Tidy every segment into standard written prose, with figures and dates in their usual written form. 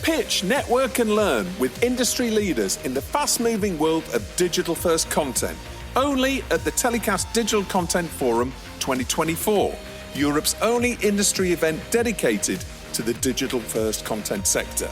Pitch, network and learn with industry leaders in the fast-moving world of digital-first content. Only at the TellyCast Digital Content Forum 2024, Europe's only industry event dedicated to the digital-first content sector.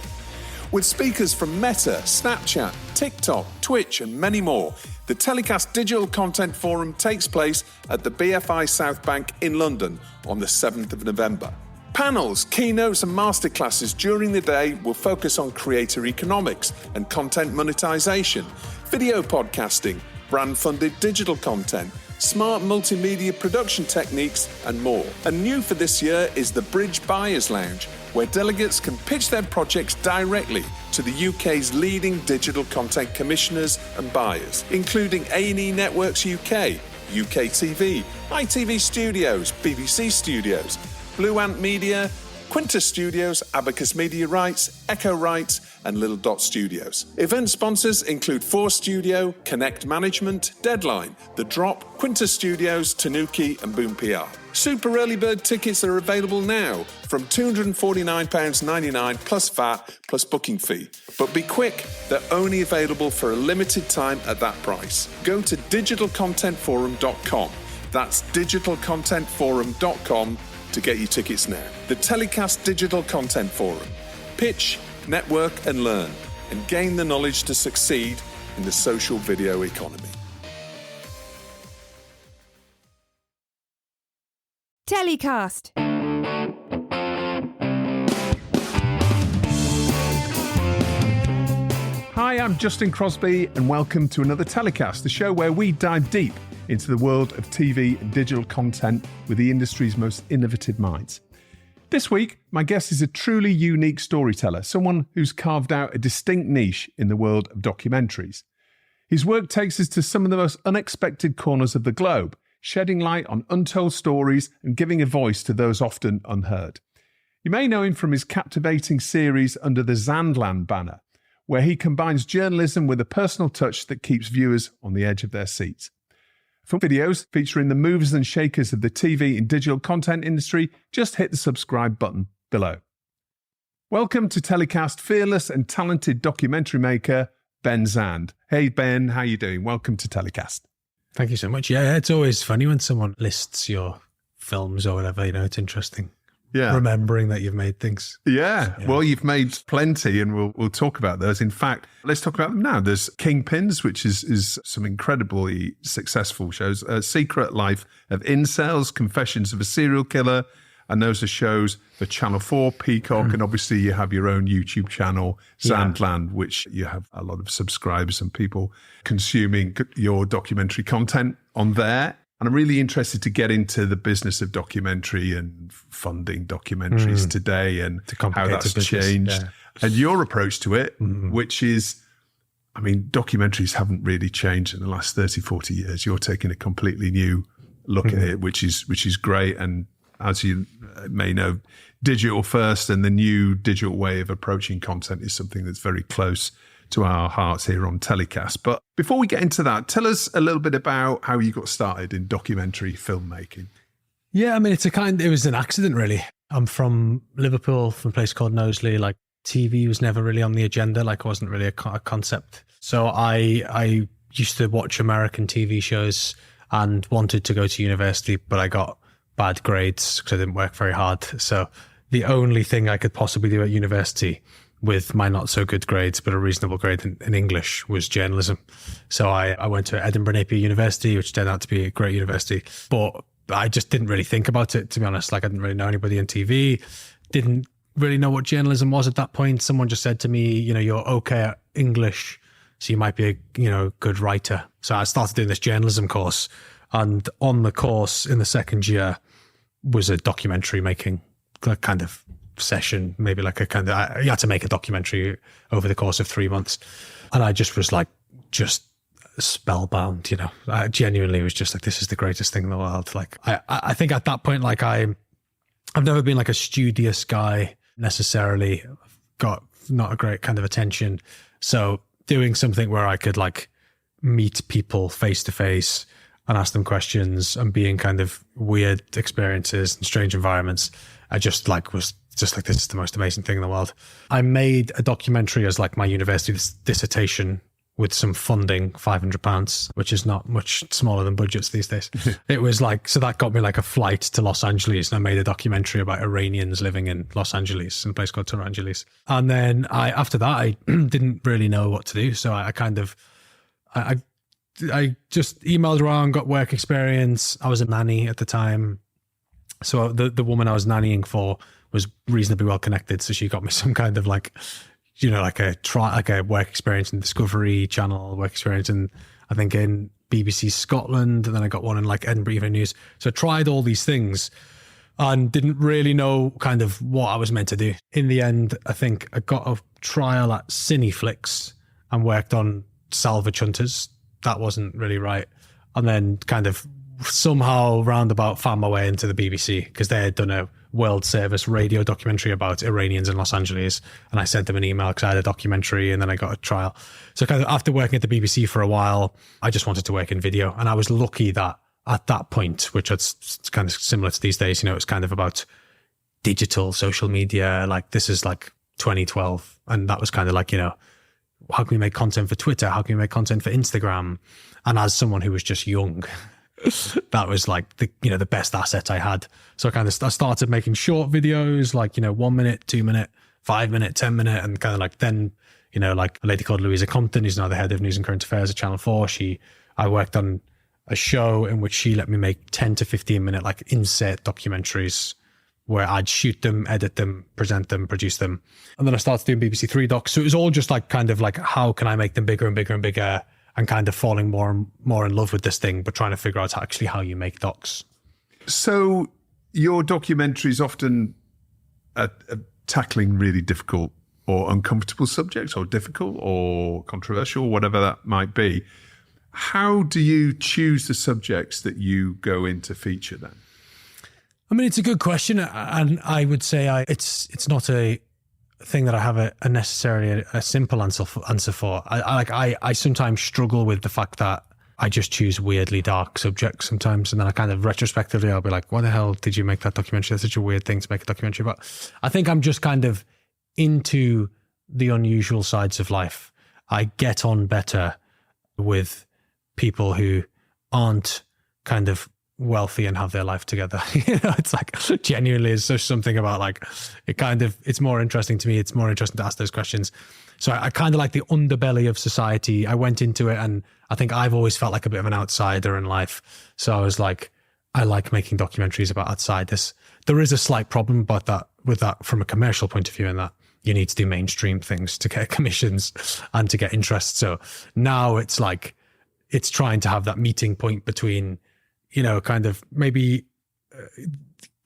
With speakers from Meta, Snapchat, TikTok, Twitch and many more, the TellyCast Digital Content Forum takes place at the BFI South Bank in London on the 7th of November. Panels, keynotes and masterclasses during the day will focus on creator economics and content monetization, video podcasting, brand-funded digital content, smart multimedia production techniques and more. And new for this year is the Bridge Buyers Lounge, where delegates can pitch their projects directly to the UK's leading digital content commissioners and buyers, including A&E Networks UK, UK TV, ITV Studios, BBC Studios, Blue Ant Media, Quintus Studios, Abacus Media Rights, Echo Rights, and Little Dot Studios. Event sponsors include 4 Studio, Connect Management, Deadline, The Drop, Quintus Studios, Tanuki, and Boom PR. Super early bird tickets are available now from £249.99 plus VAT plus booking fee. But be quick, they're only available for a limited time at that price. Go to digitalcontentforum.com. That's digitalcontentforum.com to get your tickets now. The TellyCast Digital Content Forum. Pitch, network and learn, and gain the knowledge to succeed in the social video economy. TellyCast. Hi, I'm Justin Crosby and welcome to another TellyCast, the show where we dive deep into the world of TV and digital content with the industry's most innovative minds. This week, my guest is a truly unique storyteller, someone who's carved out a distinct niche in the world of documentaries. His work takes us to some of the most unexpected corners of the globe, shedding light on untold stories and giving a voice to those often unheard. You may know him from his captivating series under the Zandland banner, where he combines journalism with a personal touch that keeps viewers on the edge of their seats. For videos featuring the movers and shakers of the TV and digital content industry, just hit the subscribe button below. Welcome to TellyCast fearless and talented documentary maker, Ben Zand. Hey Ben, how you doing? Welcome to TellyCast. Thank you so much. Yeah, it's always funny when someone lists your films or whatever, it's interesting. Yeah. Remembering that you've made things. Yeah. Well, you've made plenty and we'll talk about those. In fact, let's talk about them now. There's Kingpins, which is some incredibly successful shows. Secret Life of Incels, Confessions of a Serial Killer. And those are shows for Channel 4, Peacock, and obviously you have your own YouTube channel, Zandland, which you have a lot of subscribers and people consuming your documentary content on there. And I'm really interested to get into the business of documentary and funding documentaries today and how that's changed. Yeah. And your approach to it, which is, documentaries haven't really changed in the last 30, 40 years. You're taking a completely new look at it, which is great. And as you may know, digital first and the new digital way of approaching content is something that's very close to our hearts here on TellyCast. But before we get into that, tell us a little bit about how you got started in documentary filmmaking. Yeah, it was an accident really. I'm from Liverpool, from a place called Knowsley. Like TV was never really on the agenda. Like it wasn't really a concept. So I used to watch American TV shows and wanted to go to university, but I got bad grades because I didn't work very hard. So the only thing I could possibly do at university with my not so good grades, but a reasonable grade in English, was journalism. So I went to Edinburgh Napier University, which turned out to be a great university, but I just didn't really think about it, to be honest. Like I didn't really know anybody in TV, didn't really know what journalism was at that point. Someone just said to me, you're okay at English, so you might be a good writer. So I started doing this journalism course, and on the course in the second year was a documentary making kind of session, maybe like a kind of, you had to make a documentary over the course of 3 months. And I just was like, just spellbound, I genuinely was just like, this is the greatest thing in the world. Like, I think at that point, like I've never been like a studious guy necessarily, got not a great kind of attention. So doing something where I could like meet people face to face and ask them questions and be in kind of weird experiences and strange environments, I just like was It's just like, this is the most amazing thing in the world. I made a documentary as like my university dissertation with some funding, £500, which is not much smaller than budgets these days. It was like, so that got me like a flight to Los Angeles, and I made a documentary about Iranians living in Los Angeles, in a place called Torangeles. And then after that, I didn't really know what to do. So I just emailed around, got work experience. I was a nanny at the time. So the woman I was nannying for was reasonably well connected. So she got me some kind of like, you know, like a work experience in Discovery Channel, work experience in, I think, in BBC Scotland, and then I got one in like Edinburgh Evening News. So I tried all these things and didn't really know kind of what I was meant to do. In the end, I think I got a trial at Cineflix and worked on Salvage Hunters. That wasn't really right. And then kind of somehow roundabout found my way into the BBC, because they had done a World Service radio documentary about Iranians in Los Angeles, and I sent them an email because I had a documentary, and then I got a trial. So kind of after working at the BBC for a while, I just wanted to work in video, and I was lucky that at that point, which is kind of similar to these days, you know, it's kind of about digital social media, like this is like 2012, and that was kind of like, you know, how can we make content for Twitter? How can we make content for Instagram? And as someone who was just young, that was like the best asset I had. So I started making short videos, like, you know, 1 minute, 2 minute, 5 minute, 10 minute, and kind of like then, you know, like a lady called Louisa Compton, who's now the head of news and current affairs at Channel 4. I worked on a show in which she let me make 10 to 15 minute like insert documentaries where I'd shoot them, edit them, present them, produce them. And then I started doing BBC Three docs. So it was all just like kind of like, how can I make them bigger and bigger and bigger, and kind of falling more and more in love with this thing, but trying to figure out actually how you make docs. So your documentaries often are tackling really difficult or uncomfortable subjects, or difficult or controversial, whatever that might be. How do you choose the subjects that you go in to feature then? I mean, it's a good question, and I would say it's not a thing that I have a necessarily a simple answer for. I sometimes struggle with the fact that I just choose weirdly dark subjects sometimes, and then I kind of retrospectively I'll be like, why the hell did you make that documentary? That's such a weird thing to make a documentary about. I think I'm just kind of into the unusual sides of life. I get on better with people who aren't kind of wealthy and have their life together. You know, it's like genuinely is just something about like it's more interesting to me. It's more interesting to ask those questions. So I kind of like the underbelly of society. I went into it, and I think I've always felt like a bit of an outsider in life. So I was like, I like making documentaries about outsiders. There is a slight problem about that with that from a commercial point of view, in that you need to do mainstream things to get commissions and to get interest. So now it's like, it's trying to have that meeting point between, you know, kind of maybe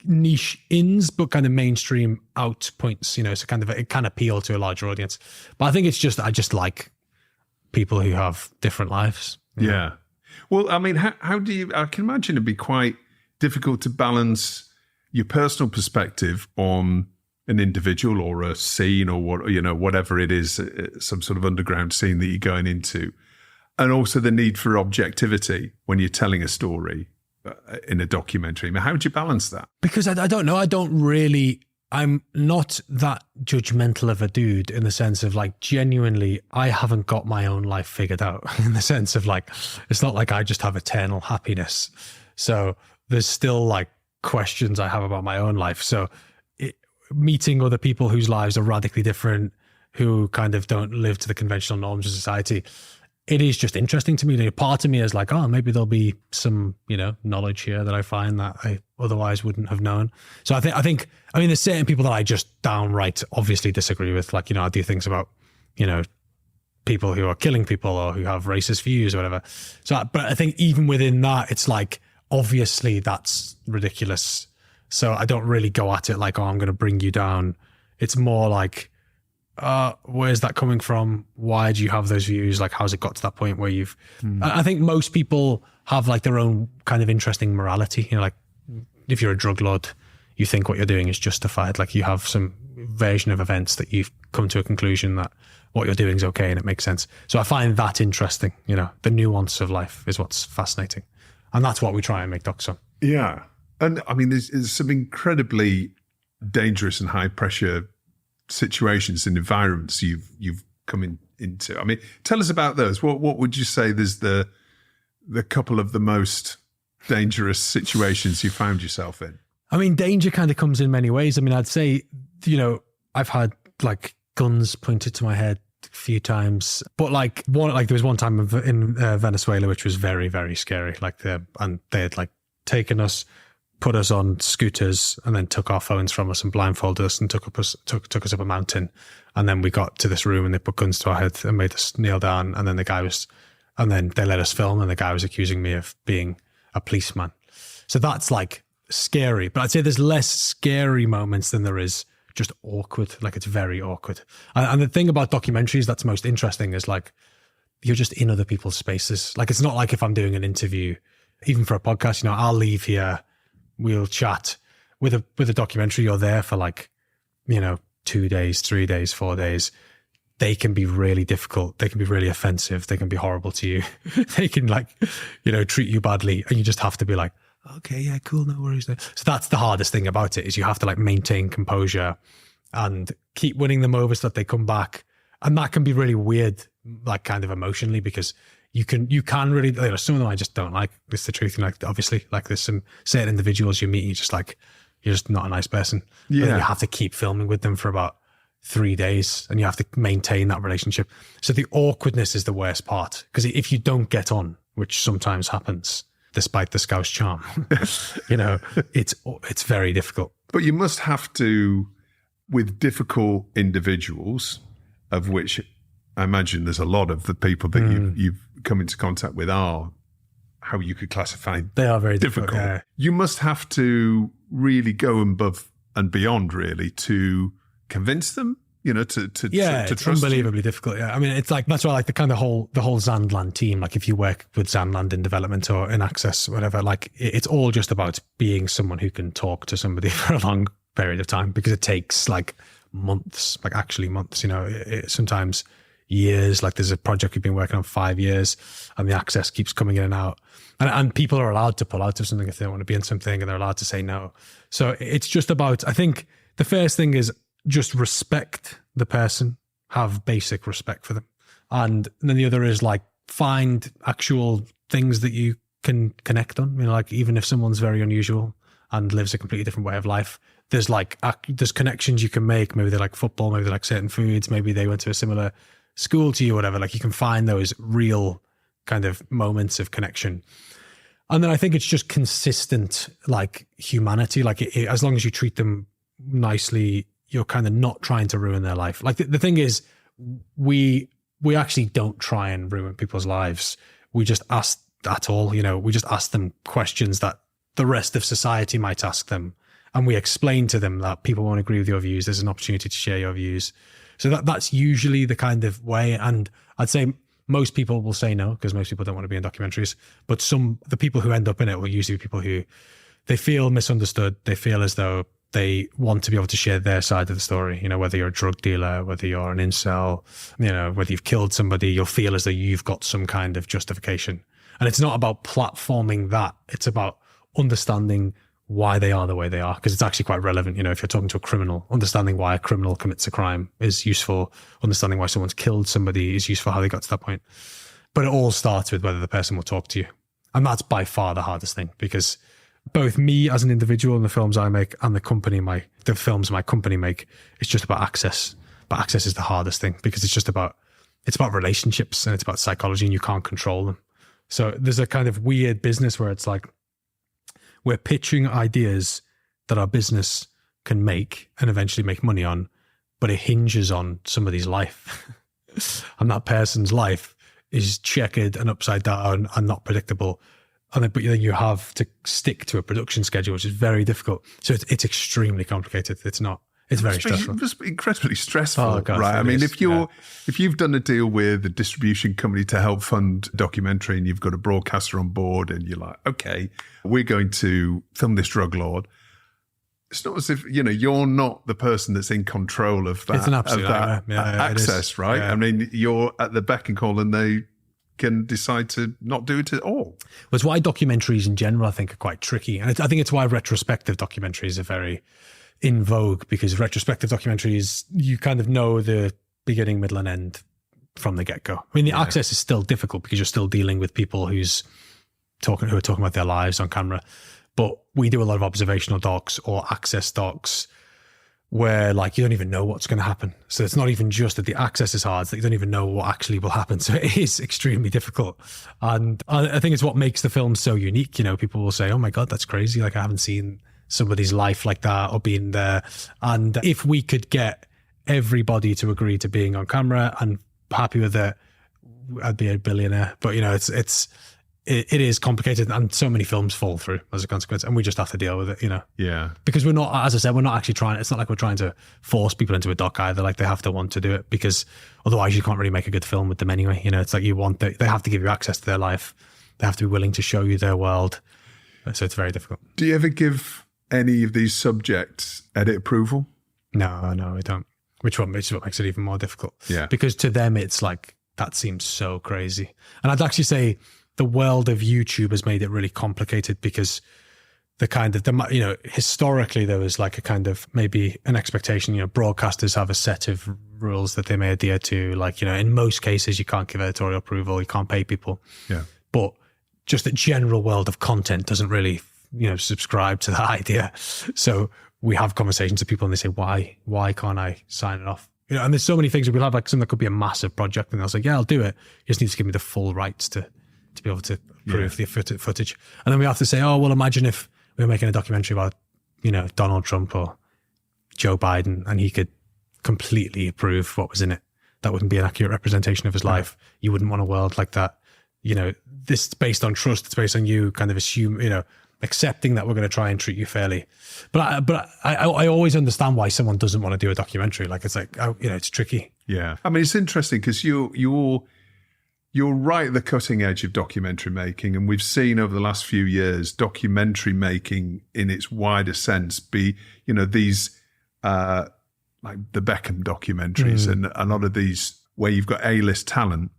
niche ins, but kind of mainstream out points, you know, so kind of it can appeal to a larger audience. But I think it's just, I just like people who have different lives. Yeah. Well, I mean, how do you, I can imagine it'd be quite difficult to balance your personal perspective on an individual or a scene or what, you know, whatever it is, some sort of underground scene that you're going into, and also the need for objectivity when you're telling a story in a documentary. I mean, how would you balance that? Because I don't know. I'm not that judgmental of a dude, in the sense of like, genuinely, I haven't got my own life figured out, in the sense of like, it's not like I just have eternal happiness. So there's still like questions I have about my own life. So meeting other people whose lives are radically different, who kind of don't live to the conventional norms of society, it is just interesting to me. Part of me is like, oh, maybe there'll be some, you know, knowledge here that I find that I otherwise wouldn't have known. So I think, there's certain people that I just downright obviously disagree with. Like, you know, I do things about, you know, people who are killing people or who have racist views or whatever. So, but I think even within that, it's like, obviously that's ridiculous. So I don't really go at it like, oh, I'm going to bring you down. It's more like, where's that coming from? Why do you have those views? Like, how's it got to that point where you've... I think most people have like their own kind of interesting morality. You know, like if you're a drug lord, you think what you're doing is justified. Like you have some version of events that you've come to a conclusion that what you're doing is okay and it makes sense. So I find that interesting. You know, the nuance of life is what's fascinating. And that's what we try and make docs on. Yeah. And I mean, there's some incredibly dangerous and high pressure situations and environments you've come into. I mean, tell us about those. What would you say there's the couple of the most dangerous situations you found yourself in? I mean, danger kind of comes in many ways. I mean, I'd say, I've had like guns pointed to my head a few times, but there was one time in Venezuela, which was very, very scary. And they had like taken us, put us on scooters, and then took our phones from us and blindfolded us and took us up a mountain. And then we got to this room and they put guns to our head and made us kneel down. And then they let us film, and the guy was accusing me of being a policeman. So that's like scary. But I'd say there's less scary moments than there is just awkward. Like, it's very awkward. And the thing about documentaries that's most interesting is like, you're just in other people's spaces. Like, it's not like if I'm doing an interview, even for a podcast, I'll leave here, we'll chat. With a documentary, you're there for 2 days, 3 days, 4 days. They can be really difficult. They can be really offensive. They can be horrible to you. They can treat you badly, and you just have to be like, okay, yeah, cool, no worries. So that's the hardest thing about it, is you have to maintain composure and keep winning them over so that they come back. And that can be really weird, kind of emotionally, because you can really, some of them I just don't like. It's the truth. Obviously, there's some certain individuals you meet, you're just not a nice person. Yeah. And you have to keep filming with them for about 3 days, and you have to maintain that relationship. So the awkwardness is the worst part, because if you don't get on, which sometimes happens, despite the Scouse charm, it's very difficult. But you must have to, with difficult individuals, of which I imagine there's a lot of the people that you've come into contact with are, how you could classify, they are very difficult. Yeah. You must have to really go above and beyond, really, to convince them, to trust unbelievably you. Difficult. Yeah, I mean, it's that's why the kind of the whole Zandland team. If you work with Zandland in development or in access, whatever, it's all just about being someone who can talk to somebody for a long period of time, because it takes months, actually months. Sometimes years. There's a project we've been working on 5 years, and the access keeps coming in and out, and people are allowed to pull out of something if they don't want to be in something, and they're allowed to say no. So it's just about, I think the first thing is just respect the person, have basic respect for them. And then the other is find actual things that you can connect on. Even if someone's very unusual and lives a completely different way of life, there's there's connections you can make. Maybe they like football, maybe they like certain foods, maybe they went to a similar school to you, whatever. You can find those real kind of moments of connection. And then I think it's just consistent, humanity. As long as you treat them nicely, you're kind of not trying to ruin their life. The thing is, we actually don't try and ruin people's lives. We just ask at all, we just ask them questions that the rest of society might ask them. And we explain to them that people won't agree with your views. There's an opportunity to share your views. So that's usually the kind of way. And I'd say most people will say no, because most people don't want to be in documentaries. But the people who end up in it will usually be people who they feel misunderstood. They feel as though they want to be able to share their side of the story. Whether you're a drug dealer, whether you're an incel, whether you've killed somebody, you'll feel as though you've got some kind of justification. And it's not about platforming that. It's about understanding why they are the way they are, because it's actually quite relevant. If you're talking to a criminal, understanding why a criminal commits a crime is useful. Understanding why someone's killed somebody is useful, how they got to that point. But it all starts with whether the person will talk to you. And that's by far the hardest thing, because both me as an individual and the films I make, and the films my company make, it's just about access. But access is the hardest thing, because it's about relationships, and it's about psychology, and you can't control them. So there's a kind of weird business where it's we're pitching ideas that our business can make and eventually make money on, but it hinges on somebody's life. And that person's life is checkered and upside down and not predictable. But then you have to stick to a production schedule, which is very difficult. So it's extremely complicated. It's very stressful. It must be incredibly stressful, oh, God, right? I mean, if you've done a deal with a distribution company to help fund a documentary, and you've got a broadcaster on board, and you're like, okay, we're going to film this drug lord. It's not as if, you're not the person that's in control of that, it's an absolute access, right? Yeah. I mean, you're at the beck and call, and they can decide to not do it at all. Well, it's why documentaries in general, I think, are quite tricky. And I think it's why retrospective documentaries are very, in vogue because retrospective documentaries, you kind of know the beginning, middle, and end from the get-go. I mean, the access is still difficult because you're still dealing with people who are talking about their lives on camera. But we do a lot of observational docs or access docs where like you don't even know what's going to happen. So it's not even just that the access is hard, it's that you don't even know what actually will happen. So it is extremely difficult. And I think it's what makes the film so unique. You know, people will say, oh my God, that's crazy. Like I haven't seen somebody's life like that or been there. And if we could get everybody to agree to being on camera and happy with it, I'd be a billionaire. But you know, it is complicated and so many films fall through as a consequence and we just have to deal with it, you know? Yeah. Because we're not, as I said, we're not actually trying, it's not like we're trying to force people into a doc either. Like they have to want to do it because otherwise you can't really make a good film with them anyway. You know, it's like they have to give you access to their life. They have to be willing to show you their world. So it's very difficult. Do you ever give any of these subjects edit approval? No, I don't. Which is what makes it even more difficult. Yeah. Because to them, it's like, that seems so crazy. And I'd actually say, the world of YouTube has made it really complicated because historically there was like a kind of maybe an expectation, you know, broadcasters have a set of rules that they may adhere to. Like, you know, in most cases you can't give editorial approval, you can't pay people. Yeah. But just the general world of content doesn't really, you know, subscribe to that idea. So we have conversations with people and they say, why can't I sign it off? You know, and there's so many things. We'll have like something that could be a massive project and they'll say, yeah, I'll do it. You just need to give me the full rights to be able to prove the footage. And then we have to say, oh, well, imagine if we were making a documentary about, you know, Donald Trump or Joe Biden and he could completely approve what was in it. That wouldn't be an accurate representation of his life. You wouldn't want a world like that. You know, this is based on trust. It's based on you kind of accepting that we're going to try and treat you fairly. But I always understand why someone doesn't want to do a documentary. Like, it's like, you know, it's tricky. Yeah. I mean, it's interesting because you're right at the cutting edge of documentary making. And we've seen over the last few years, documentary making in its wider sense be, you know, these, like the Beckham documentaries and a lot of these where you've got A-list talent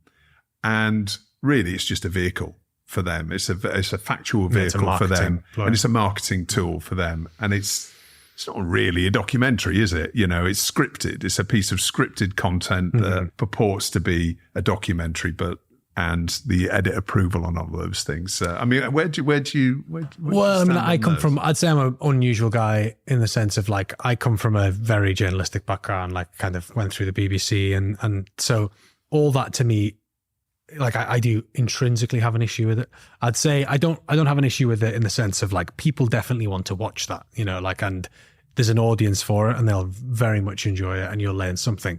and really it's just a vehicle for them. It's a factual vehicle for them and it's a marketing tool for them. And it's not really a documentary, is it? You know, it's scripted. It's a piece of scripted content that purports to be a documentary, and the edit approval on all those things. I mean, where do you well, I mean, I'd say I'm an unusual guy in the sense of like, I come from a very journalistic background, like kind of went through the BBC. And so all that to me, like I do intrinsically have an issue with it. I'd say I don't have an issue with it in the sense of like, people definitely want to watch that, you know, like, and there's an audience for it and they'll very much enjoy it and you'll learn something.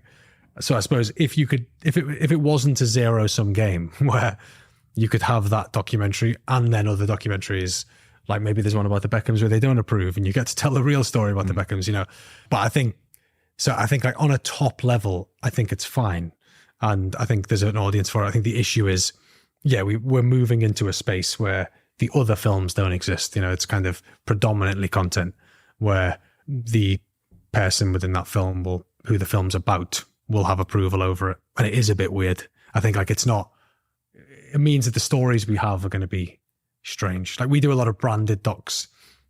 So I suppose if it wasn't a zero-sum game where you could have that documentary and then other documentaries, like maybe there's one about the Beckhams where they don't approve and you get to tell the real story about the Beckhams, you know. But I think like on a top level, I think it's fine. And I think there's an audience for it. I think the issue is, we're moving into a space where the other films don't exist. You know, it's kind of predominantly content where the person within that film who the film's about will have approval over it. And it is a bit weird. I think like it means that the stories we have are going to be strange. Like we do a lot of branded docs,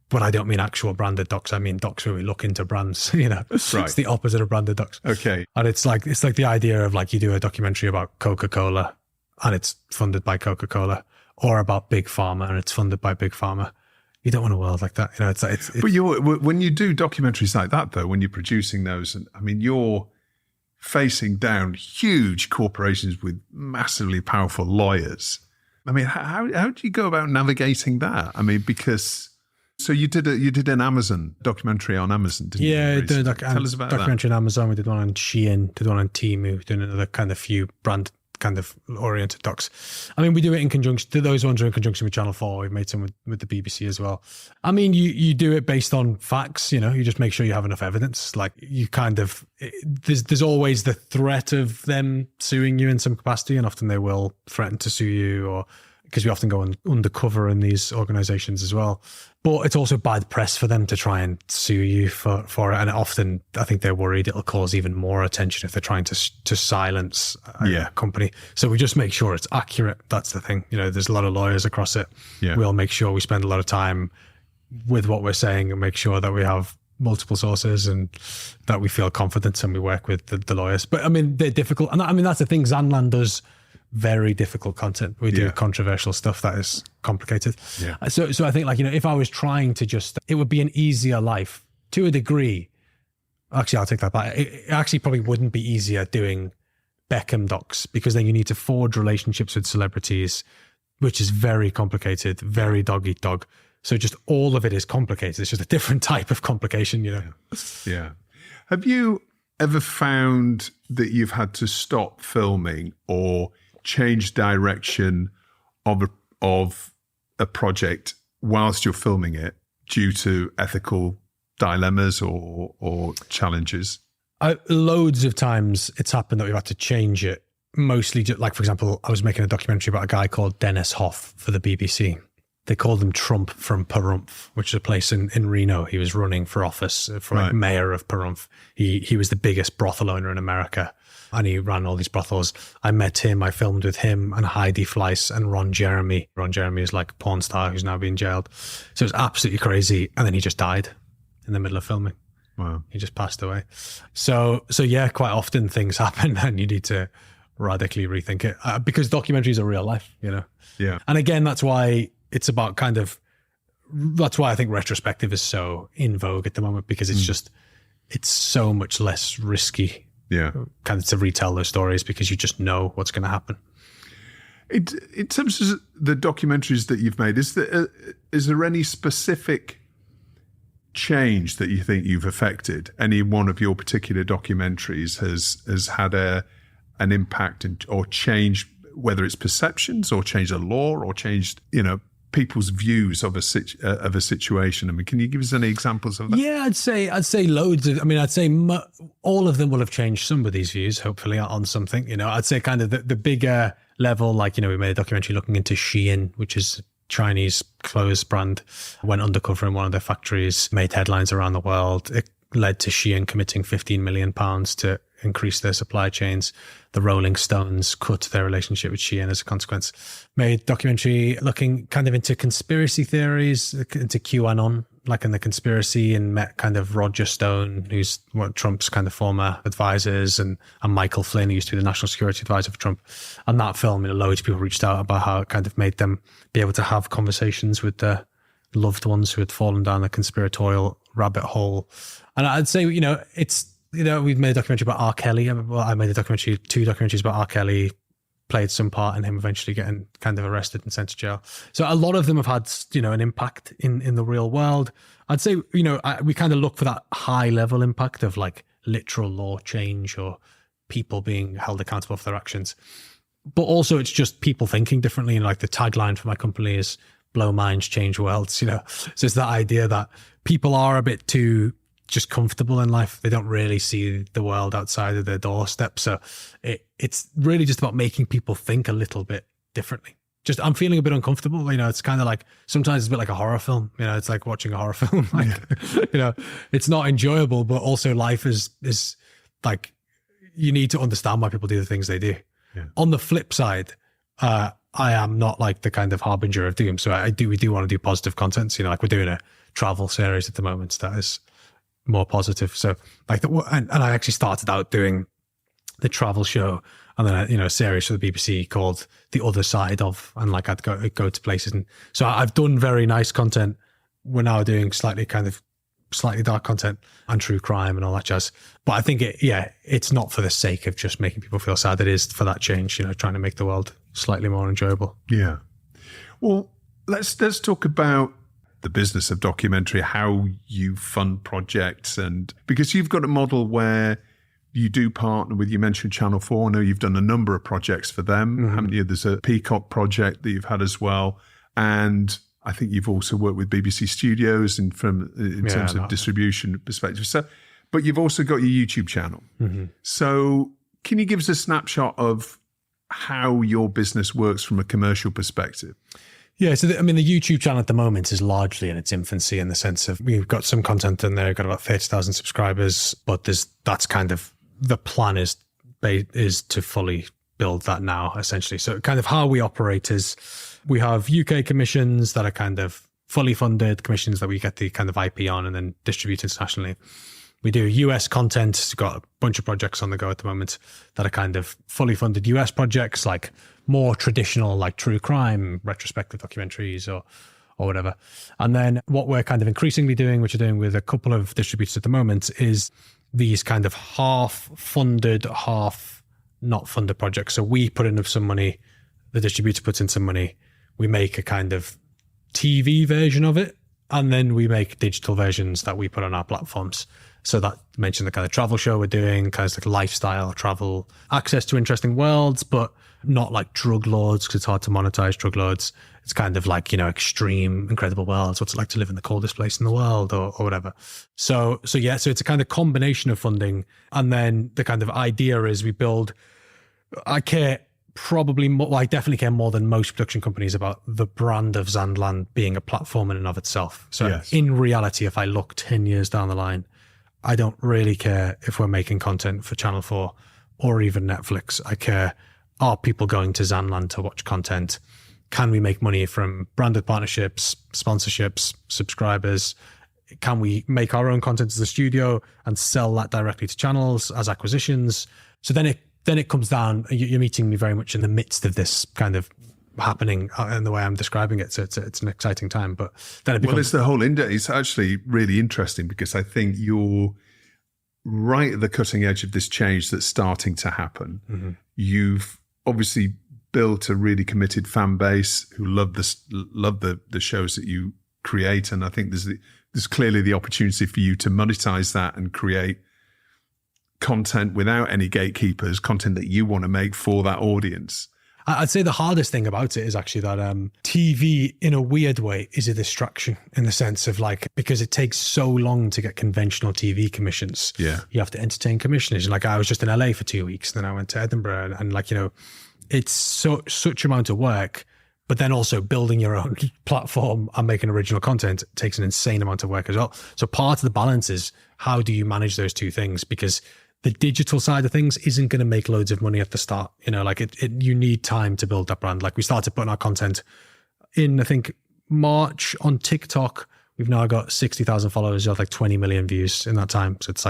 but I don't mean actual branded docs. I mean docs where we look into brands, you know. Right. It's the opposite of branded docs. Okay. And it's like the idea of like you do a documentary about Coca-Cola and it's funded by Coca-Cola, or about Big Pharma and it's funded by Big Pharma. You don't want a world like that. You know, it's But when you do documentaries like that though, when you're producing those, and I mean, you're facing down huge corporations with massively powerful lawyers. I mean, how do you go about navigating that? I mean, because so you did an Amazon documentary on Amazon, didn't you? Yeah, tell us about documentary on Amazon. We did one on Shein, did one on Temu, did another kind of few brand kind of oriented docs. I mean, we do it in conjunction. Those ones are in conjunction with Channel 4. We've made some with the BBC as well. I mean, you do it based on facts, you know, you just make sure you have enough evidence. Like you kind of, there's always the threat of them suing you in some capacity, and often they will threaten to sue you, or because we often go undercover in these organizations as well. But it's also bad press for them to try and sue you for it. And often I think they're worried it'll cause even more attention if they're trying to silence a company. So we just make sure it's accurate. That's the thing. You know, there's a lot of lawyers across it. Yeah. We'll make sure we spend a lot of time with what we're saying and make sure that we have multiple sources and that we feel confident and we work with the lawyers. But I mean, they're difficult. And I mean, that's the thing. Zandland does very difficult content. We do controversial stuff that is complicated. Yeah. So I think, like, you know, if I was trying to just, it would be an easier life to a degree. Actually, I'll take that back. It actually probably wouldn't be easier doing Beckham docs, because then you need to forge relationships with celebrities, which is very complicated, very dog eat dog. So just all of it is complicated. It's just a different type of complication, you know? Yeah. Have you ever found that you've had to stop filming or change direction of a project whilst you're filming it due to ethical dilemmas or challenges? Loads of times it's happened that we've had to change it. Mostly, just, like, for example, I was making a documentary about a guy called Dennis Hoff for the BBC. They called him Trump from Pahrump, which is a place in Reno. He was running for office for like mayor of Pahrump. He was the biggest brothel owner in America, and he ran all these brothels. I met him. I filmed with him and Heidi Fleiss and Ron Jeremy. Ron Jeremy is like a porn star who's now being jailed. So it was absolutely crazy. And then he just died in the middle of filming. Wow. He just passed away. So yeah, quite often things happen and you need to radically rethink it, because documentaries are real life, you know? Yeah. And again, that's why it's about that's why I think retrospective is so in vogue at the moment, because it's so much less risky kind of to retell those stories, because you just know what's going to happen. In terms of the documentaries that you've made, is there any specific change that you think you've affected? Any one of your particular documentaries has had an impact or changed, whether it's perceptions or changed the law or changed, you know, people's views of a situation? I mean, can you give us any examples of that? Yeah, I'd say loads of. I mean, I'd say all of them will have changed somebody's views, hopefully, on something. You know, I'd say kind of the bigger level, like, you know, we made a documentary looking into Shein, which is Chinese clothes brand, went undercover in one of their factories, made headlines around the world. It led to Shein committing £15 million to increase their supply chains. The Rolling Stones cut their relationship with Shein as a consequence. Made documentary looking kind of into conspiracy theories, into QAnon, like in the conspiracy, and met kind of Roger Stone, who's one of Trump's kind of former advisors, and Michael Flynn, who used to be the national security advisor for Trump. And that film, you know, loads of people reached out about how it kind of made them be able to have conversations with their loved ones who had fallen down the conspiratorial rabbit hole. And I'd say, you know, we've made a documentary about R. Kelly. Well, I made two documentaries about R. Kelly, played some part in him eventually getting kind of arrested and sent to jail. So a lot of them have had, you know, an impact in the real world. I'd say, you know, we kind of look for that high level impact of like literal law change or people being held accountable for their actions. But also it's just people thinking differently. And like the tagline for my company is blow minds, change worlds, you know. So it's that idea that people are a bit too just comfortable in life. They don't really see the world outside of their doorstep. So it's really just about making people think a little bit differently. Just, I'm feeling a bit uncomfortable. You know, it's kind of like, sometimes it's a bit like a horror film. You know, it's like watching a horror film. Like, you know, it's not enjoyable, but also life is like, you need to understand why people do the things they do. Yeah. On the flip side, I am not like the kind of harbinger of doom. So we do want to do positive content. You know, like we're doing a travel series at the moment that is more positive. So like, and I actually started out doing the travel show, and then, you know, a series for the BBC called The Other Side of, and like I'd go to places. And so I've done very nice content. We're now doing slightly dark content and true crime and all that jazz. But I think it's not for the sake of just making people feel sad. It is for that change, you know, trying to make the world slightly more enjoyable. Yeah. Well, let's talk about the business of documentary, how you fund projects, and because you've got a model where you do partner with, you mentioned Channel 4. I know you've done a number of projects for them, haven't you? There's a Peacock project that you've had as well. And I think you've also worked with BBC Studios in terms of distribution perspective. So, but you've also got your YouTube channel. Mm-hmm. So can you give us a snapshot of how your business works from a commercial perspective? Yeah, so the YouTube channel at the moment is largely in its infancy, in the sense of we've got some content in there, we've got about 30,000 subscribers, but that's kind of, the plan is to fully build that now, essentially. So kind of how we operate is we have UK commissions that are kind of fully funded commissions that we get the kind of IP on and then distribute internationally. We do US content. We've got a bunch of projects on the go at the moment that are kind of fully funded US projects, like more traditional, like true crime, retrospective documentaries or whatever. And then what we're kind of increasingly doing, which we're doing with a couple of distributors at the moment, is these kind of half funded, half not funded projects. So we put in some money, the distributor puts in some money, we make a kind of TV version of it, and then we make digital versions that we put on our platforms. So that mentioned the kind of travel show we're doing, kind of like lifestyle travel, access to interesting worlds, but not like drug lords, because it's hard to monetize drug lords. It's kind of like, extreme, incredible worlds. What's it like to live in the coldest place in the world or whatever. So it's a kind of combination of funding. And then the kind of idea is we build, I care probably more, I definitely care more than most production companies about the brand of Zandland being a platform in and of itself. So Yes. In reality, if I look 10 years down the line, I don't really care if we're making content for Channel 4 or even Netflix. I care, are people going to Zandland to watch content? Can we make money from branded partnerships, sponsorships, subscribers? Can we make our own content as a studio and sell that directly to channels as acquisitions? So then it comes down, you're meeting me very much in the midst of this kind of happening in the way I'm describing it. So it's an exciting time, but then it becomes... Well, it's the whole industry. It's actually really interesting because I think you're right at the cutting edge of this change that's starting to happen. Mm-hmm. You've obviously built a really committed fan base who love the shows that you create. And I think there's clearly the opportunity for you to monetize that and create content without any gatekeepers, content that you want to make for that audience. I'd say the hardest thing about it is actually that TV, in a weird way, is a distraction in the sense of because it takes so long to get conventional TV commissions. Yeah. You have to entertain commissioners. And I was just in LA for 2 weeks, then I went to Edinburgh and it's such amount of work, but then also building your own platform and making original content takes an insane amount of work as well. So part of the balance is how do you manage those two things? Because the digital side of things isn't going to make loads of money at the start. You need time to build that brand. We started putting our content in, I think, March on TikTok. We've now got 60,000 followers, you have 20 million views in that time. So it's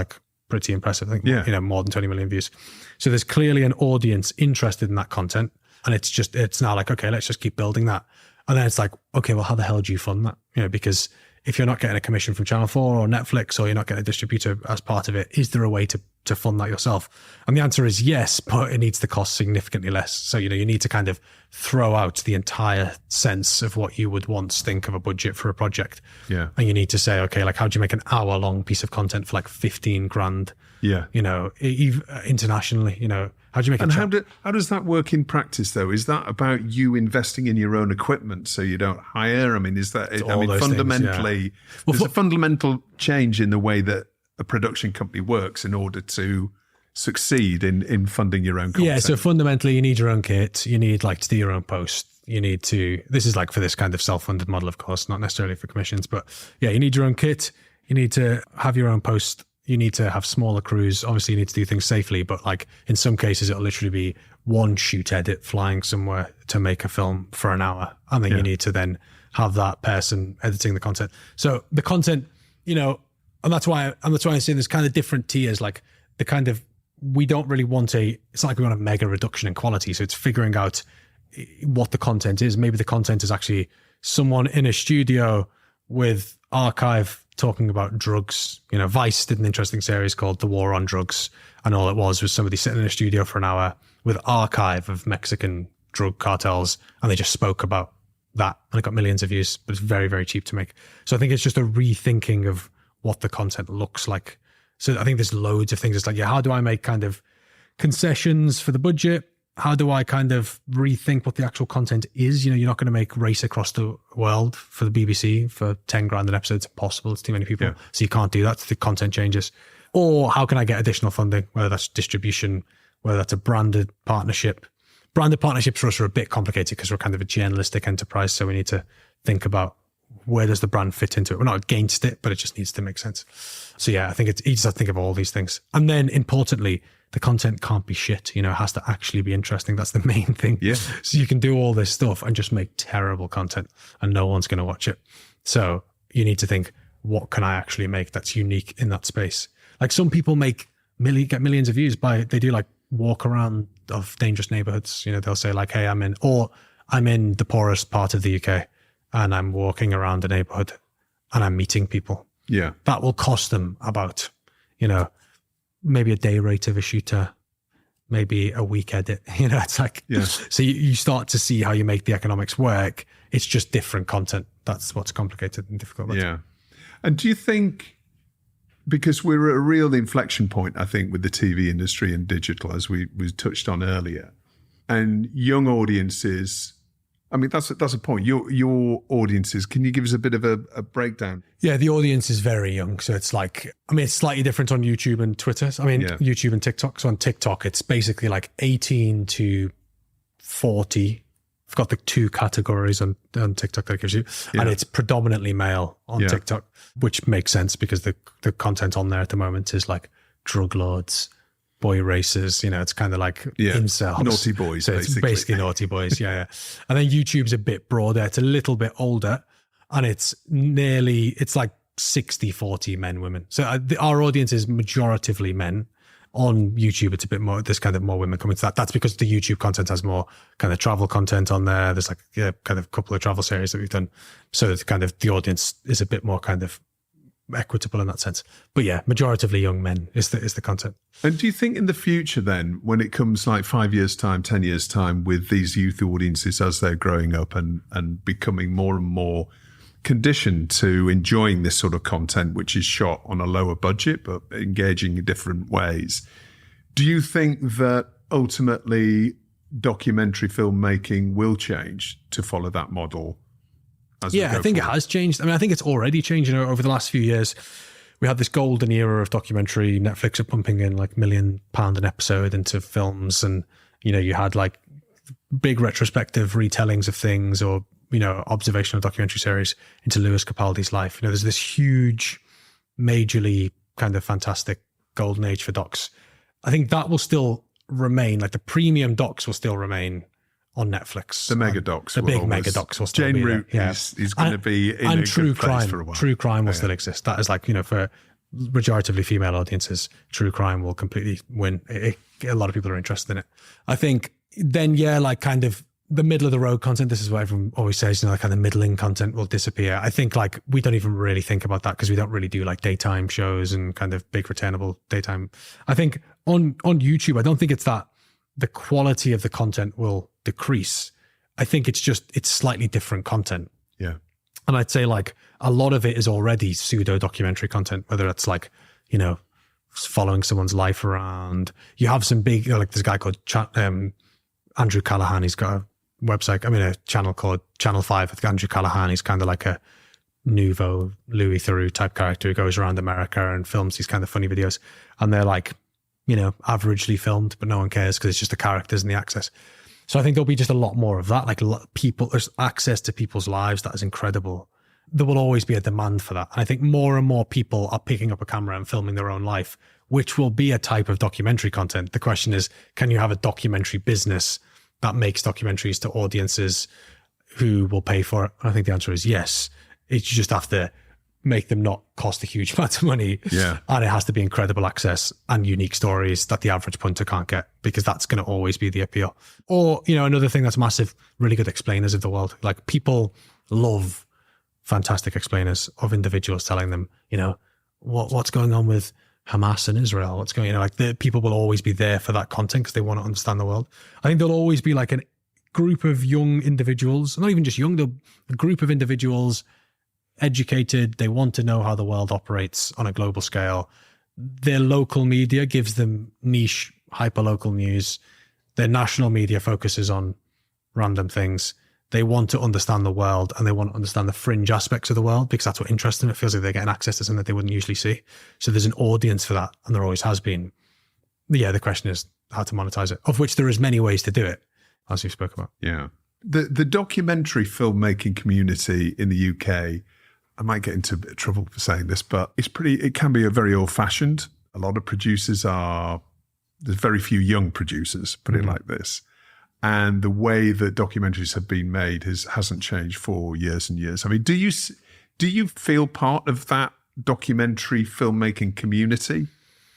pretty impressive. I think, more than 20 million views. So there's clearly an audience interested in that content. And it's now okay, let's just keep building that. And then it's okay, well, how the hell do you fund that? Because if you're not getting a commission from Channel 4 or Netflix, or you're not getting a distributor as part of it, is there a way to fund that yourself? And the answer is yes, but it needs to cost significantly less. So, you need to kind of throw out the entire sense of what you would once think of a budget for a project. Yeah. And you need to say, okay, how do you make an hour-long piece of content for 15 grand? Yeah. Internationally, how do you make and it? how does that work in practice, though? Is that about you investing in your own equipment so you don't hire? Is that, fundamentally, there's a fundamental change in the way that a production company works in order to succeed in funding your own content. Yeah, so fundamentally, you need your own kit. You need to do your own post. You need to, this is for this kind of self-funded model, of course, not necessarily for commissions, but yeah, you need your own kit. You need to have your own post. You need to have smaller crews. Obviously, you need to do things safely, but in some cases, it'll literally be one shoot edit flying somewhere to make a film for an hour. And then you need to then have that person editing the content. So the content, and that's why I'm saying there's kind of different tiers, we don't really want it's not like we want a mega reduction in quality. So it's figuring out what the content is. Maybe the content is actually someone in a studio with archive talking about drugs. Vice did an interesting series called The War on Drugs, and all it was somebody sitting in a studio for an hour with archive of Mexican drug cartels, and they just spoke about that, and it got millions of views, but it's very, very cheap to make. So I think it's just a rethinking of what the content looks like. So I think there's loads of things. It's how do I make kind of concessions for the budget? How do I kind of rethink what the actual content is? You're not going to make Race Across the World for the BBC for 10 grand an episode. It's impossible. It's too many people. Yeah. So you can't do that. The content changes. Or how can I get additional funding, whether that's distribution, whether that's a branded partnership. Branded partnerships for us are a bit complicated because we're kind of a journalistic enterprise. So we need to think about where does the brand fit into it. We're not against it, but it just needs to make sense. So yeah, I think you just have to think of all these things. And then importantly, the content can't be shit. You know, it has to actually be interesting. That's the main thing. Yeah. So you can do all this stuff and just make terrible content and no one's going to watch it. So you need to think, what can I actually make that's unique in that space? Like some people get millions of views they do like walk around of dangerous neighborhoods. You know, they'll say like, hey, I'm in the poorest part of the UK and I'm walking around a neighborhood and I'm meeting people. Yeah. That will cost them about, you know, maybe a day rate of a shooter, maybe a week edit. You know, it's like, so you start to see how you make the economics work. It's just different content. That's what's complicated and difficult. Yeah. And do you think, because we're at a real inflection point, I think, with the TV industry and digital, as we touched on earlier, and young audiences, I mean, that's a point. Your audiences, can you give us a bit of a breakdown? Yeah, the audience is very young. So it's like, I mean, it's slightly different on YouTube and Twitter. I mean, YouTube and TikTok. So on TikTok, it's basically like 18 to 40. I've got the 2 categories on TikTok that it gives you. And it's predominantly male on TikTok, which makes sense because the content on there at the moment is like drug lords, boy racers, you know, it's kind of like incels. Naughty boys, so it's basically naughty boys, And then YouTube's a bit broader. It's a little bit older and it's like 60-40 men, women. So our audience is majoritively men. On YouTube, it's a bit more, there's kind of more women coming to that. That's because the YouTube content has more kind of travel content on there. There's like kind of a couple of travel series that we've done. So it's kind of the audience is a bit more kind of equitable in that sense. But yeah, majoritively young men is the content. And do you think in the future then, when it comes like 5 years time, 10 years time, with these youth audiences as they're growing up and becoming more and more conditioned to enjoying this sort of content, which is shot on a lower budget, but engaging in different ways, do you think that ultimately documentary filmmaking will change to follow that model? Yeah, I think it has changed. I mean, I think it's already changed. You know, over the last few years, we had this golden era of documentary. Netflix are pumping in like £1 million an episode into films. And, you know, you had like big retrospective retellings of things or, you know, observational documentary series into Lewis Capaldi's life. You know, there's this huge, majorly kind of fantastic golden age for docs. I think that will still remain, like the premium docs will still remain on Netflix. The mega docs. The big mega docs will still Jane be Root there. is going to be in and a true good place crime, for a while. True crime will still exist. That is like, you know, for majoritively female audiences, true crime will completely win. A lot of people are interested in it. I think then, like kind of the middle of the road content, this is what everyone always says, you know, like kind of middling content will disappear. I think like we don't even really think about that because we don't really do like daytime shows and kind of big retainable daytime. I think on YouTube, I don't think it's that the quality of the content will decrease. I think it's slightly different content. Yeah. And I'd say like a lot of it is already pseudo documentary content, whether it's like, you know, following someone's life around. You have some big, you know, like this guy called Andrew Callahan. He's got a website, a channel called Channel 5 with Andrew Callahan. He's kind of like a nouveau Louis Theroux type character who goes around America and films these kind of funny videos. And they're like, you know, averagely filmed, but no one cares because it's just the characters and the access. So I think there'll be just a lot more of that. Like there's access to people's lives. That is incredible. There will always be a demand for that. And I think more and more people are picking up a camera and filming their own life, which will be a type of documentary content. The question is, can you have a documentary business that makes documentaries to audiences who will pay for it? And I think the answer is yes. You just have to make them not cost a huge amount of money. Yeah. And it has to be incredible access and unique stories that the average punter can't get, because that's going to always be the appeal. Or, you know, another thing that's massive, really good explainers of the world. Like people love fantastic explainers of individuals telling them, you know, what's going on with Hamas and Israel, what's going, you know, like the people will always be there for that content because they want to understand the world. I think there'll always be like a group of young individuals, not even just young, a group of individuals, educated, they want to know how the world operates on a global scale. Their local media gives them niche, hyper-local news. Their national media focuses on random things. They want to understand the world and they want to understand the fringe aspects of the world because that's what interests them. It feels like they're getting access to something that they wouldn't usually see. So there's an audience for that, and there always has been. Yeah, the question is how to monetize it, of which there is many ways to do it, as we spoke about. Yeah. The documentary filmmaking community in the UK, I might get into a bit of trouble for saying this, but it can be a very old-fashioned. A lot of producers are there's very few young producers, put it like this. And the way that documentaries have been made hasn't changed for years and years. I mean, do you feel part of that documentary filmmaking community?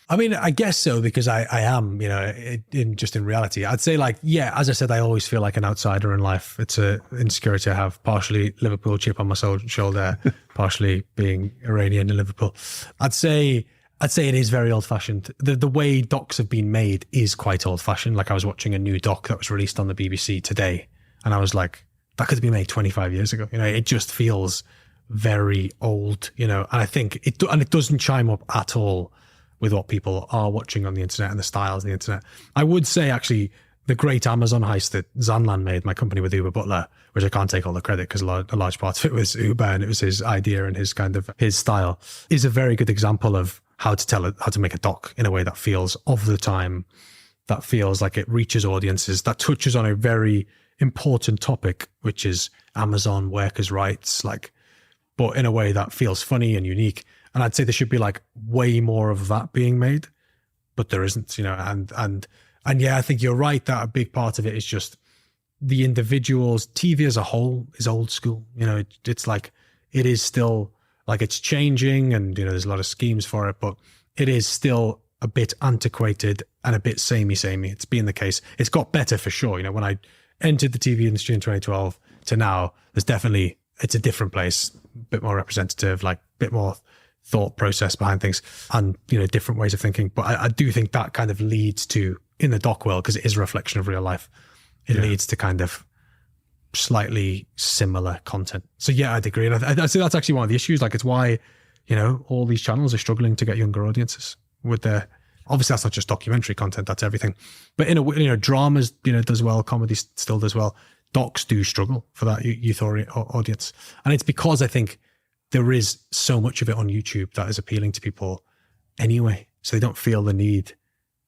I mean, I guess so, because I am, you know, in reality. I'd say, like, yeah, as I said, I always feel like an outsider in life. It's an insecurity I have, partially Liverpool chip on my shoulder, partially being Iranian in Liverpool. I'd say it is very old-fashioned. The way docs have been made is quite old-fashioned. Like, I was watching a new doc that was released on the BBC today, and I was like, that could have been made 25 years ago. You know, it just feels very old, you know, and I think it doesn't chime up at all with what people are watching on the internet and the styles of the internet. I would say, actually, the great Amazon heist that Zandland made, my company with Uber Butler, which I can't take all the credit because a large part of it was Uber and it was his idea and his style, is a very good example of how to make a doc in a way that feels of the time, that feels like it reaches audiences, that touches on a very important topic, which is Amazon workers' rights, but in a way that feels funny and unique. And I'd say there should be like way more of that being made, but there isn't, you know, and yeah, I think you're right that a big part of it is just the individuals. TV as a whole is old school. You know, it's like, it is still like, it's changing and, you know, there's a lot of schemes for it, but it is still a bit antiquated and a bit samey. It's been the case. It's got better for sure. You know, when I entered the TV industry in 2012 to now, it's a different place, a bit more representative, like a bit more thought process behind things and, you know, different ways of thinking. But I do think that kind of leads to, in the doc world, because it is a reflection of real life, it leads to kind of slightly similar content. So yeah, I'd agree. And I'd say that's actually one of the issues. Like, it's why, you know, all these channels are struggling to get younger audiences with their, obviously that's not just documentary content, that's everything. But in a, you know, dramas, you know, does well, comedy still does well. Docs do struggle for that youth audience. And it's because I think there is so much of it on YouTube that is appealing to people anyway. So they don't feel the need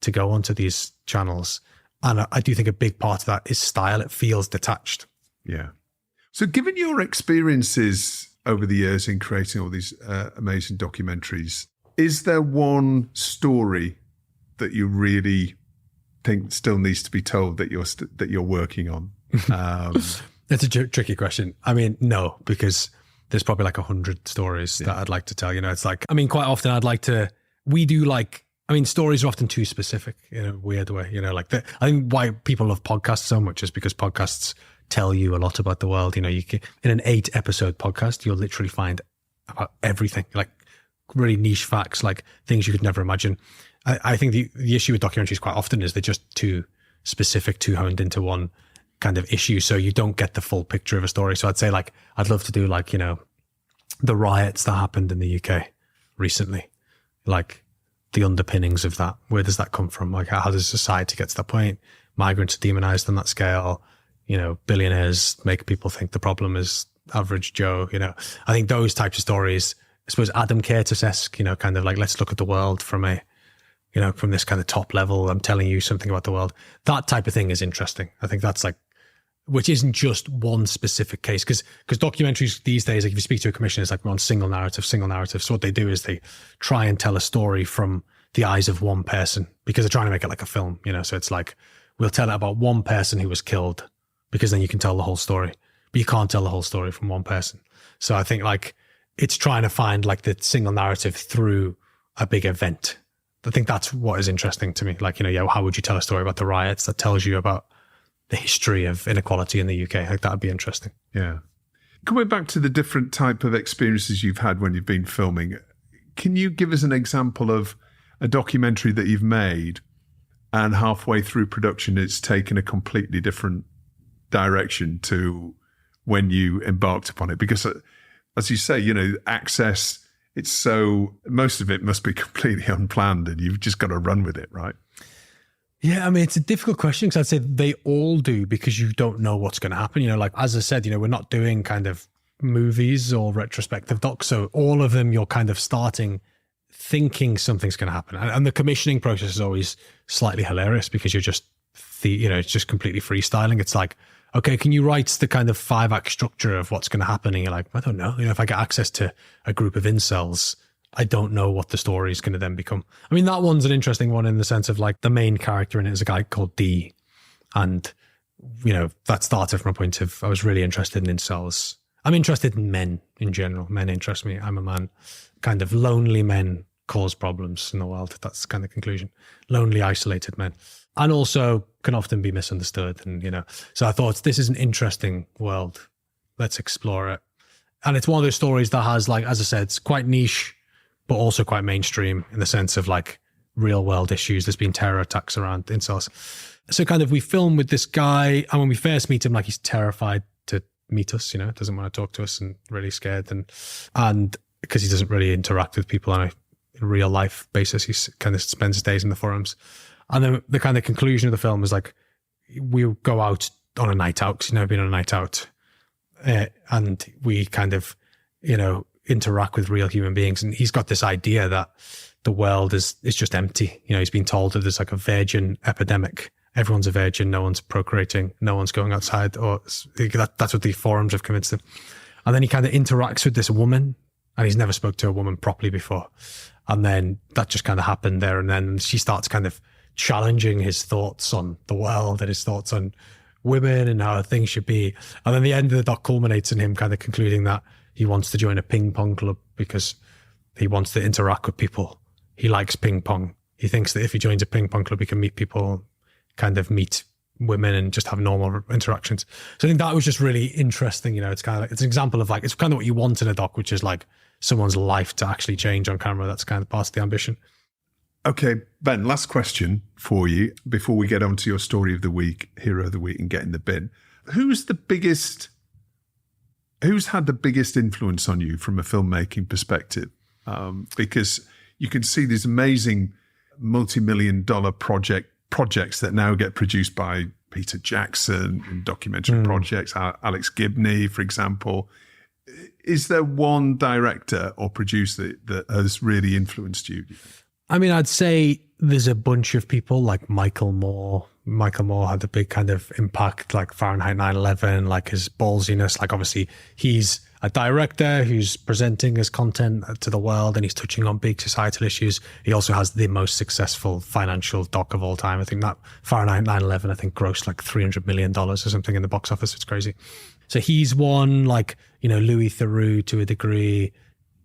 to go onto these channels. And I do think a big part of that is style. It feels detached. Yeah. So given your experiences over the years in creating all these amazing documentaries, is there one story that you really think still needs to be told that you're working on? It's a tricky question. I mean, no, because there's probably like 100 stories that I'd like to tell. You know, it's like, I mean, quite often stories are often too specific in a weird way. You know, like I think why people love podcasts so much is because podcasts tell you a lot about the world. You know, in an 8-episode podcast, you'll literally find about everything, like really niche facts, like things you could never imagine. I think the issue with documentaries quite often is they're just too specific, too honed into one kind of issue, so you don't get the full picture of a story. So I'd say, like, I'd love to do, like, you know, the riots that happened in the UK recently, like the underpinnings of that. Where does that come from? Like, how does society get to that point? Migrants are demonized on that scale. You know, billionaires make people think the problem is average Joe. You know, I think those types of stories, I suppose Adam Curtis-esque, you know, kind of like, let's look at the world from this kind of top level. I'm telling you something about the world. That type of thing is interesting. I think that's like, which isn't just one specific case. Because documentaries these days, like if you speak to a commissioner, it's like we're on single narrative. So what they do is they try and tell a story from the eyes of one person because they're trying to make it like a film, you know? So it's like, we'll tell it about one person who was killed because then you can tell the whole story, but you can't tell the whole story from one person. So I think like it's trying to find like the single narrative through a big event. I think that's what is interesting to me. Like, you know, yeah, how would you tell a story about the riots that tells you about the history of inequality in the UK? I think that'd be interesting. Yeah. Coming back to the different type of experiences you've had when you've been filming, can you give us an example of a documentary that you've made and halfway through production it's taken a completely different direction to when you embarked upon it? Because as you say, you know, access, most of it must be completely unplanned and you've just got to run with it, right? Yeah, I mean, it's a difficult question because I'd say they all do because you don't know what's going to happen. You know, like, as I said, you know, we're not doing kind of movies or retrospective docs. So all of them, you're kind of starting thinking something's going to happen. And the commissioning process is always slightly hilarious because you're just, it's just completely freestyling. It's like, okay, can you write the kind of 5-act structure of what's going to happen? And you're like, I don't know. You know, if I get access to a group of incels, I don't know what the story is going to then become. I mean, that one's an interesting one in the sense of like the main character in it is a guy called D. And, you know, that started from a point of, I was really interested in incels. I'm interested in men in general. Men interest me. I'm a man. Kind of lonely men cause problems in the world. That's kind of conclusion. Lonely, isolated men. And also can often be misunderstood. And, you know, so I thought this is an interesting world. Let's explore it. And it's one of those stories that has, like, as I said, it's quite niche, but also quite mainstream in the sense of like real world issues. There's been terror attacks around incels. So kind of we film with this guy, and when we first meet him, like he's terrified to meet us, you know, doesn't want to talk to us and really scared. And because he doesn't really interact with people on a real life basis, he kind of spends his days in the forums. And then the kind of conclusion of the film is like, we go out on a night out, because he's never been on a night out. And we kind of, you know, interact with real human beings. And he's got this idea that the world is just empty. You know, he's been told that there's like a virgin epidemic. Everyone's a virgin. No one's procreating. No one's going outside. Or that's what the forums have convinced him. And then he kind of interacts with this woman, and he's never spoke to a woman properly before. And then that just kind of happened there. And then she starts kind of challenging his thoughts on the world and his thoughts on women and how things should be. And then the end of the doc culminates in him kind of concluding that he wants to join a ping pong club because he wants to interact with people. He likes ping pong. He thinks that if he joins a ping pong club, he can meet people, kind of meet women and just have normal interactions. So I think that was just really interesting. You know, it's kind of like, it's an example of like, it's kind of what you want in a doc, which is like someone's life to actually change on camera. That's kind of part of the ambition. Okay, Ben, last question for you before we get on to your story of the week, hero of the week, and get in the bin. Who's had the biggest influence on you from a filmmaking perspective? Because you can see these amazing multi-million-dollar projects that now get produced by Peter Jackson and documentary projects, Alex Gibney, for example. Is there one director or producer that has really influenced you? I mean, I'd say there's a bunch of people like Michael Moore. Michael Moore had a big kind of impact, like Fahrenheit 9/11, like his ballsiness. Like obviously he's a director who's presenting his content to the world and he's touching on big societal issues. He also has the most successful financial doc of all time. I think that Fahrenheit 9/11, I think grossed like $300 million or something in the box office. It's crazy. So he's one, like, you know, Louis Theroux to a degree,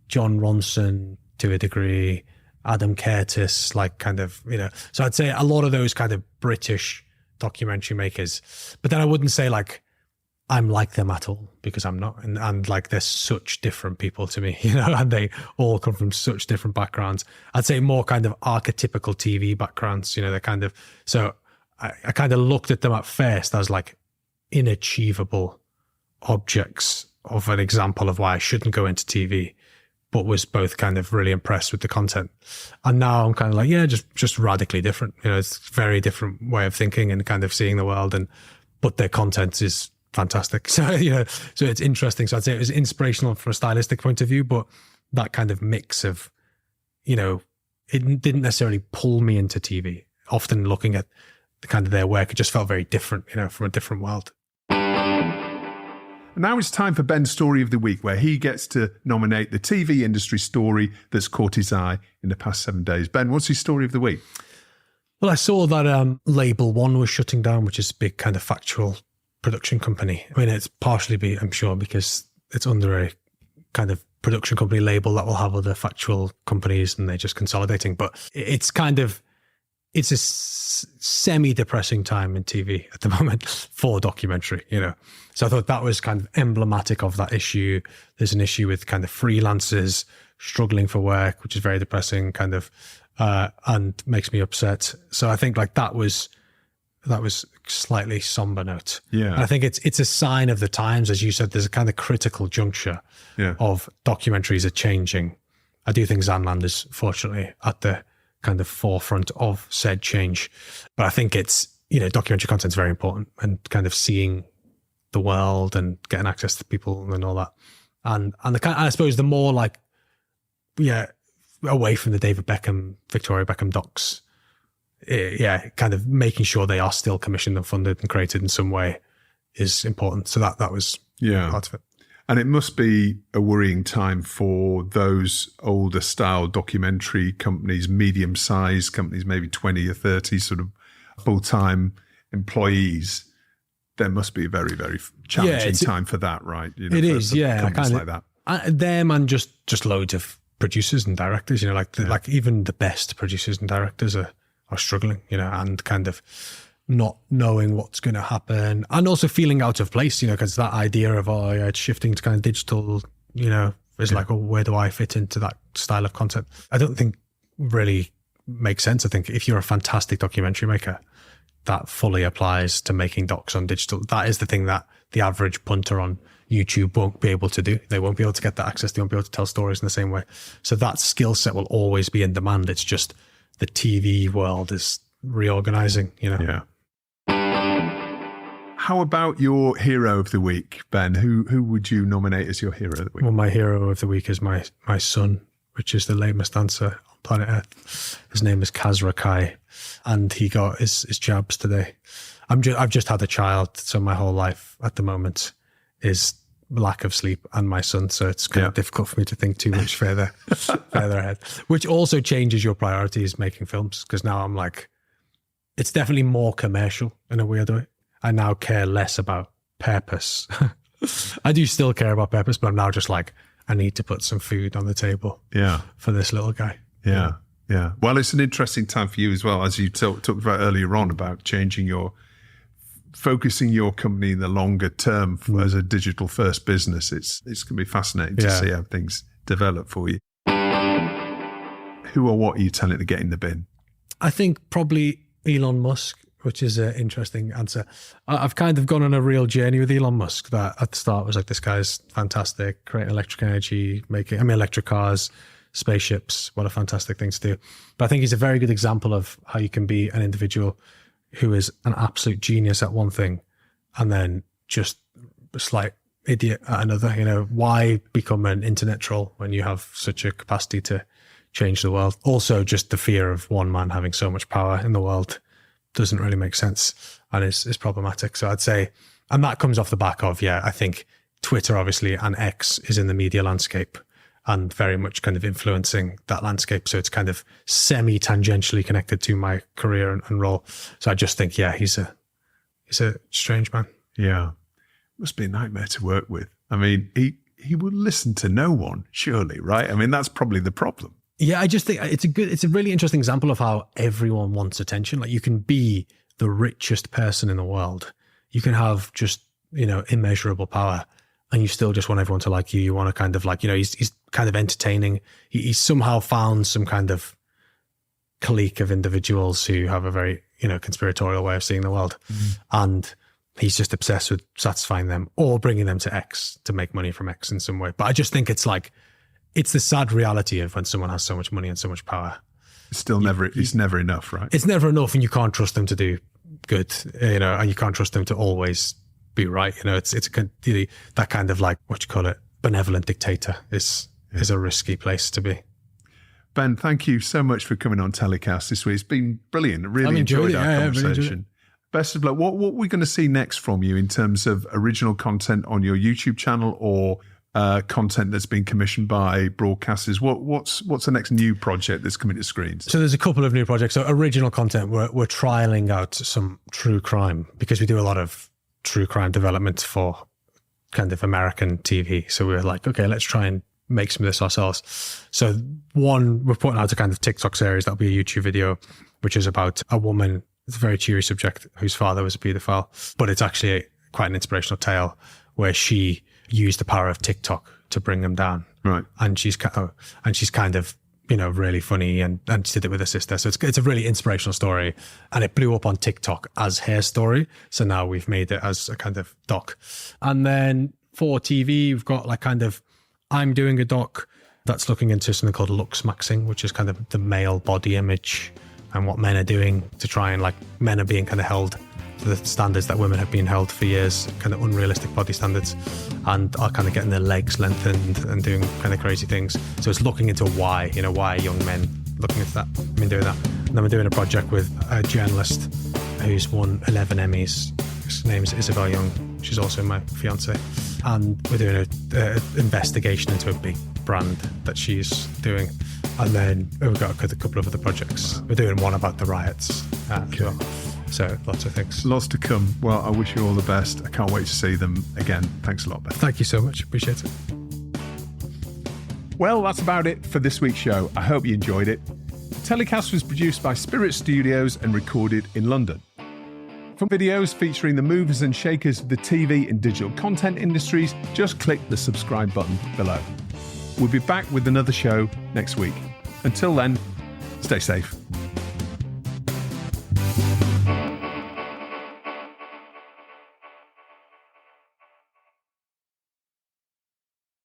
John Ronson to a degree, Adam Curtis, like kind of, you know, so I'd say a lot of those kind of British documentary makers, but then I wouldn't say like I'm like them at all, because I'm not. And like they're such different people to me, you know, and they all come from such different backgrounds. I'd say more kind of archetypical TV backgrounds, you know, they're kind of, so I kind of looked at them at first as like inachievable objects of an example of why I shouldn't go into TV, but was both kind of really impressed with the content. And now I'm kind of like, yeah, just radically different. You know, it's a very different way of thinking and kind of seeing the world, but their content is fantastic. So, you know, so it's interesting. So I'd say it was inspirational from a stylistic point of view, but that kind of mix of, you know, it didn't necessarily pull me into TV. Often looking at the kind of their work, it just felt very different, you know, from a different world. Now it's time for Ben's Story of the Week, where he gets to nominate the TV industry story that's caught his eye in the past 7 days. Ben, what's his story of the week? Well, I saw that Label One was shutting down, which is a big kind of factual production company. I mean, it's partially, I'm sure, because it's under a kind of production company label that will have other factual companies and they're just consolidating. But it's kind of, it's a semi-depressing time in TV at the moment for documentary, you know. So I thought that was kind of emblematic of that issue. There's an issue with kind of freelancers struggling for work, which is very depressing, kind of, and makes me upset. So I think like that was slightly somber note. Yeah. And I think it's a sign of the times, as you said. There's a kind of critical juncture of documentaries are changing. I do think Zandland is fortunately at the kind of forefront of said change. But I think it's, you know, documentary content is very important, and kind of seeing the world and getting access to people and all that. And the kind, I suppose the more like, away from the David Beckham, Victoria Beckham docs, kind of making sure they are still commissioned and funded and created in some way is important. So that was part of it. And it must be a worrying time for those older style documentary companies, medium-sized companies, maybe 20 or 30 sort of full-time employees. There must be a very, very challenging time for that, right? You know, it is, yeah. Companies like that. Them and just loads of producers and directors, you know, like even the best producers and directors are struggling, you know, and kind of not knowing what's going to happen, and also feeling out of place, you know, because that idea of it's shifting to kind of digital, you know, is like, where do I fit into that style of content? I don't think really makes sense. I think if you're a fantastic documentary maker, that fully applies to making docs on digital. That is the thing that the average punter on YouTube won't be able to do. They won't be able to get that access. They won't be able to tell stories in the same way. So that skill set will always be in demand. It's just the TV world is reorganizing, you know. Yeah. How about your hero of the week, Ben? Who would you nominate as your hero of the week? Well, my hero of the week is my son, which is the lamest answer on planet Earth. His name is Kazra Kai, and he got his jabs today. I've just had a child, so my whole life at the moment is lack of sleep and my son, so it's kind of difficult for me to think too much further ahead, which also changes your priorities making films, because now I'm like, it's definitely more commercial in a weird way. I now care less about purpose. I do still care about purpose, but I'm now just like, I need to put some food on the table for this little guy. Yeah. Well, it's an interesting time for you as well, as you talked about earlier on about focusing your company in the longer term as a digital first business. It's going to be fascinating to see how things develop for you. Who or what are you telling to get in the bin? I think probably Elon Musk, which is an interesting answer. I've kind of gone on a real journey with Elon Musk that at the start was like, this guy's fantastic, creating electric energy, electric cars, spaceships, what a fantastic thing to do. But I think he's a very good example of how you can be an individual who is an absolute genius at one thing and then just a slight idiot at another. You know, why become an internet troll when you have such a capacity to change the world? Also, just the fear of one man having so much power in the world doesn't really make sense and is problematic. So I'd say, and that comes off the back of, I think Twitter obviously and X is in the media landscape and very much kind of influencing that landscape. So it's kind of semi-tangentially connected to my career and role. So I just think, he's a strange man. Yeah. Must be a nightmare to work with. I mean, he would listen to no one, surely, right? I mean, that's probably the problem. Yeah, I just think it's a really interesting example of how everyone wants attention. Like, you can be the richest person in the world. You can have just, immeasurable power, and you still just want everyone to like you. You want to kind of like, he's kind of entertaining. He's somehow found some kind of clique of individuals who have a very, conspiratorial way of seeing the world. And he's just obsessed with satisfying them or bringing them to X to make money from X in some way. But I just think it's like, it's the sad reality of when someone has so much money and so much power. It's still it's never enough, right? It's never enough, and you can't trust them to do good, and you can't trust them to always be right. It's that kind of like, benevolent dictator is a risky place to be. Ben, thank you so much for coming on TellyCast this week. It's been brilliant. I really enjoyed our conversation. Best of luck. What are we going to see next from you in terms of original content on your YouTube channel or content that's been commissioned by broadcasters? What's the next new project that's coming to screens? So there's a couple of new projects. So original content, we're trialing out some true crime, because we do a lot of true crime development for kind of American TV. So we're like, okay, let's try and make some of this ourselves. So we're putting out a kind of TikTok series that'll be a YouTube video, which is about a woman. It's a very cheery subject, whose father was a paedophile, but it's actually quite an inspirational tale where she used the power of TikTok to bring them down. Right. And she's kind of, really funny, and she did it with her sister. So it's a really inspirational story, and it blew up on TikTok as her story. So now we've made it as a kind of doc. And then for TV, we've got I'm doing a doc that's looking into something called looks maxing, which is kind of the male body image and what men are doing to try and men are being kind of held to the standards that women have been held for years, kind of unrealistic body standards, and are kind of getting their legs lengthened and doing kind of crazy things. So it's looking into why are young men looking into that, doing that. And then we're doing a project with a journalist who's won 11 Emmys. His name is Isabel Young. She's also my fiance. and we're doing an investigation into a big brand that she's doing. And then we've got a couple of other projects. We're doing one about the riots as well. So lots of things. Lots to come. Well, I wish you all the best. I can't wait to see them again. Thanks a lot, Ben. Thank you so much. Appreciate it. Well, that's about it for this week's show. I hope you enjoyed it. TellyCast was produced by Spirit Studios and recorded in London. For videos featuring the movers and shakers of the TV and digital content industries, just click the subscribe button below. We'll be back with another show next week. Until then, stay safe.